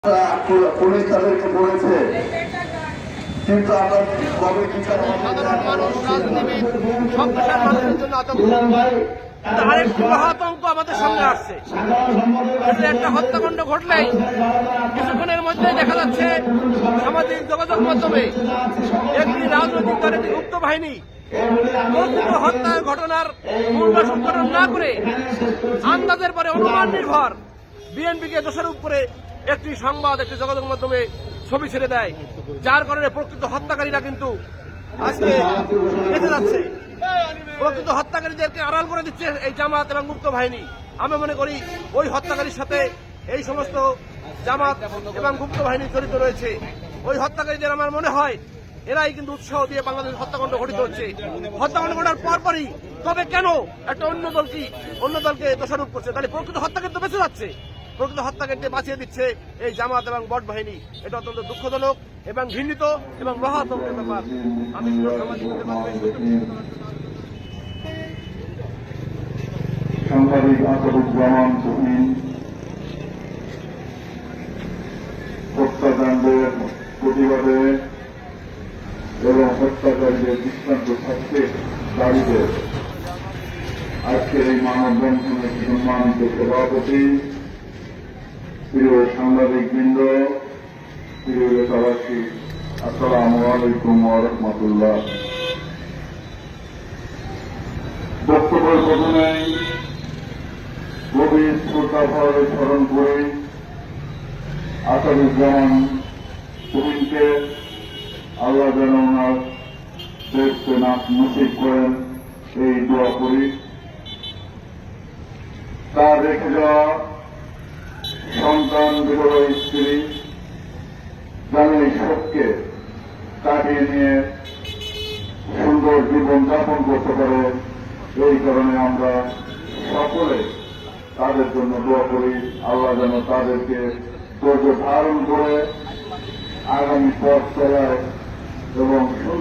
Police তাদেরকে বলেছে, কিন্তু আমরা কবে বিচার সাধারণ মানুষ, রাজনীতিবিদ, সব পেশার মানুষের জন্য আতঙ্ক। আরেকটি মহাতঙ্ক আমাদের সামনে আসছে। একটা হত্যাকাণ্ড ঘটলেই কিছুক্ষণের মধ্যেই দেখা যাচ্ছে সামাজিক যোগাযোগ মাধ্যমে একটি রাজনৈতিক দলের গুপ্ত বাহিনী প্রকৃত হত্যার ঘটনার মূল্য সংগঠন না করে আন্দাজের পরে অনুমান নির্ভর বিএনপিকে দোষারোপ করে একটি সংবাদ, একটি যোগাযোগ মাধ্যমে ছবি ছেড়ে দেয়, যার কারণে প্রকৃত হত্যাকারীরা কিন্তু আজকে বেঁচে যাচ্ছে। প্রকৃত হত্যাকারীদেরকে আড়াল করে দিচ্ছে এই জামাত এবং মুক্ত বাহিনী। আমি মনে করি ওই হত্যাকারীর সাথে এই সমস্ত জামাত এবং গুপ্ত বাহিনী জড়িত রয়েছে। ওই হত্যাকারীদের আমার মনে হয় এরাই কিন্তু উৎসাহ দিয়ে বাংলাদেশ হত্যাকাণ্ড ঘটিত হচ্ছে। হত্যাকাণ্ড ঘটার পরপরই তবে কেন একটা অন্য দলকে দোষারোপ করছে? তাহলে প্রকৃত হত্যাকারী তো বেঁচে যাচ্ছে, প্রকৃত হত্যাকারীকে বাঁচিয়ে দিচ্ছে এই জামাত এবং বট বাহিনী। এটা অত্যন্ত দুঃখজনক এবং ঘৃণিত এবং মহাতঙ্কের ব্যাপার। আমি সাংবাদিক আসাদুজ্জামান তুহিন হত্যাকাণ্ডের প্রতিবাদে এবং হত্যাকারীদের দৃষ্টান্ত শাস্তির দাবিতে আজকের এই মানববন্ধনের সম্মানিত সভাপতি, প্রিয় সাংবাদিক বৃন্দ, প্রিয় এলাকাবাসী, আসসালামু আলাইকুম ওয়া রাহমাতুল্লাহ। বক্তব্যের প্রথমেই গভীর শ্রদ্ধাভরে স্মরণ করে আসাদুজ্জামান তুহিনকে আল্লাহ যেন ওনার দেশকে নাক নসিব করেন এই দোয়া করি। তার রেখে যাওয়া সন্তান, বিধবা স্ত্রী যেন এই শোককে কাটিয়ে নিয়ে সুন্দর জীবন যাপন করতে পারে, এই কারণে আমরা সকলে তাদের জন্য দোয়া করি। আল্লাহ যেন তাদেরকে ধৈর্য ধারণ করে আগামী পথ চলায় এবং সুন্দর